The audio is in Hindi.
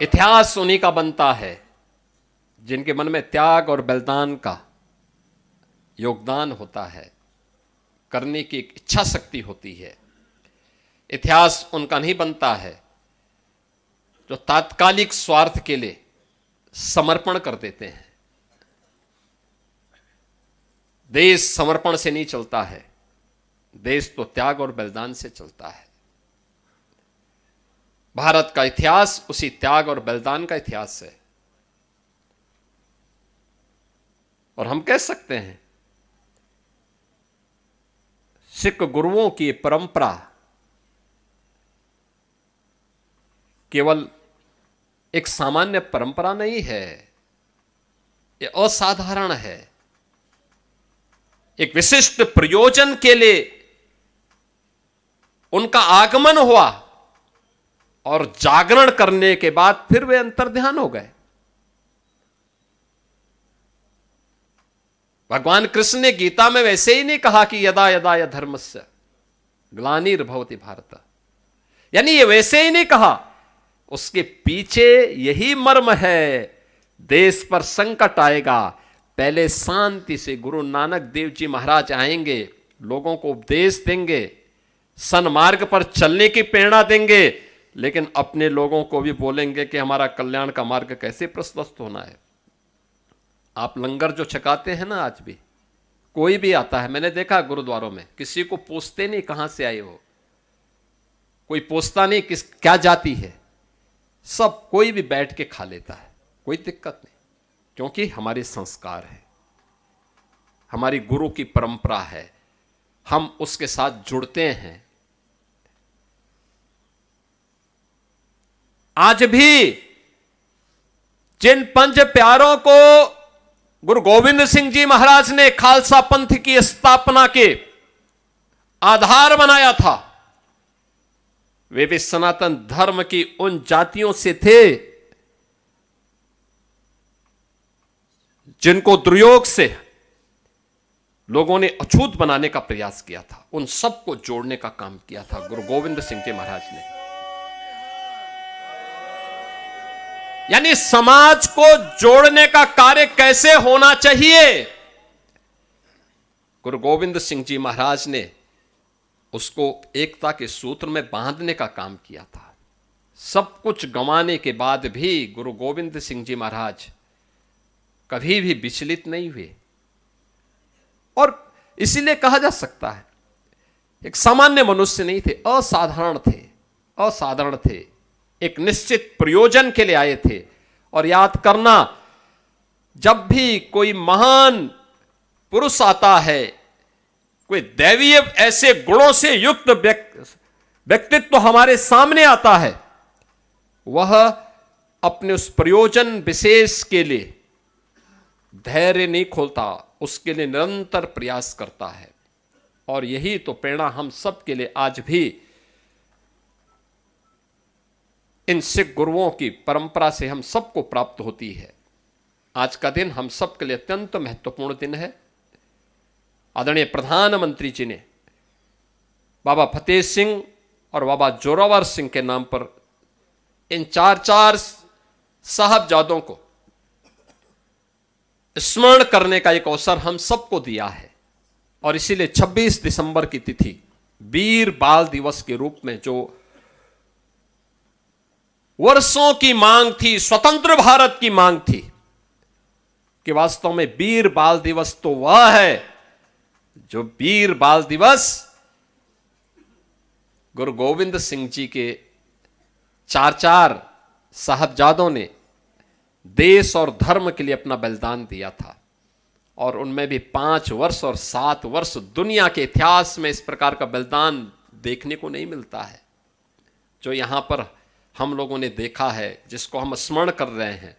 इतिहास उन्हीं का बनता है जिनके मन में त्याग और बलिदान का योगदान होता है, करने की एक इच्छा शक्ति होती है। इतिहास उनका नहीं बनता है जो तात्कालिक स्वार्थ के लिए समर्पण कर देते हैं। देश समर्पण से नहीं चलता है, देश तो त्याग और बलिदान से चलता है। भारत का इतिहास उसी त्याग और बलिदान का इतिहास है। और हम कह सकते हैं सिख गुरुओं की परंपरा केवल एक सामान्य परंपरा नहीं है, यह असाधारण है। एक विशिष्ट प्रयोजन के लिए उनका आगमन हुआ और जागरण करने के बाद फिर वे अंतर्ध्यान हो गए। भगवान कृष्ण ने गीता में वैसे ही नहीं कहा कि यदा यदा य धर्मस्य ग्लानिर्भवति भारत, यानी ये वैसे ही नहीं कहा। उसके पीछे यही मर्म है, देश पर संकट आएगा, पहले शांति से गुरु नानक देव जी महाराज आएंगे, लोगों को उपदेश देंगे, सन्मार्ग पर चलने की प्रेरणा देंगे, लेकिन अपने लोगों को भी बोलेंगे कि हमारा कल्याण का मार्ग कैसे प्रशस्त होना है। आप लंगर जो छकाते हैं ना, आज भी कोई भी आता है, मैंने देखा गुरुद्वारों में, किसी को पूछते नहीं कहां से आए हो, कोई पूछता नहीं किस क्या जाति है, सब कोई भी बैठ के खा लेता है, कोई दिक्कत नहीं, क्योंकि हमारे संस्कार है, हमारी गुरु की परंपरा है, हम उसके साथ जुड़ते हैं। आज भी जिन पंच प्यारों को गुरु गोविंद सिंह जी महाराज ने खालसा पंथ की स्थापना के आधार बनाया था, वे भी सनातन धर्म की उन जातियों से थे जिनको दुर्योग से लोगों ने अछूत बनाने का प्रयास किया था। उन सबको जोड़ने का काम किया था गुरु गोविंद सिंह जी महाराज ने। यानी समाज को जोड़ने का कार्य कैसे होना चाहिए, गुरु गोविंद सिंह जी महाराज ने उसको एकता के सूत्र में बांधने का काम किया था। सब कुछ गंवाने के बाद भी गुरु गोविंद सिंह जी महाराज कभी भी विचलित नहीं हुए, और इसीलिए कहा जा सकता है एक सामान्य मनुष्य नहीं थे, असाधारण थे, असाधारण थे, एक निश्चित प्रयोजन के लिए आए थे। और याद करना, जब भी कोई महान पुरुष आता है, कोई दैवीय ऐसे गुणों से युक्त व्यक्तित्व हमारे सामने आता है, वह अपने उस प्रयोजन विशेष के लिए धैर्य नहीं खोलता, उसके लिए निरंतर प्रयास करता है। और यही तो प्रेरणा हम सब के लिए आज भी इन सिख गुरुओं की परंपरा से हम सबको प्राप्त होती है। आज का दिन हम सब के लिए अत्यंत महत्वपूर्ण दिन है। आदरणीय प्रधानमंत्री जी ने बाबा फतेह सिंह और बाबा जोरावर सिंह के नाम पर इन चार साहबजादों को स्मरण करने का एक अवसर हम सबको दिया है। और इसीलिए 26 दिसंबर की तिथि वीर बाल दिवस के रूप में, जो वर्षों की मांग थी, स्वतंत्र भारत की मांग थी, कि वास्तव में वीर बाल दिवस तो वह है जो वीर बाल दिवस गुरु गोविंद सिंह जी के चार साहबजादों ने देश और धर्म के लिए अपना बलिदान दिया था। और उनमें भी 5 वर्ष और 7 वर्ष, दुनिया के इतिहास में इस प्रकार का बलिदान देखने को नहीं मिलता है जो यहां पर हम लोगों ने देखा है, जिसको हम स्मरण कर रहे हैं।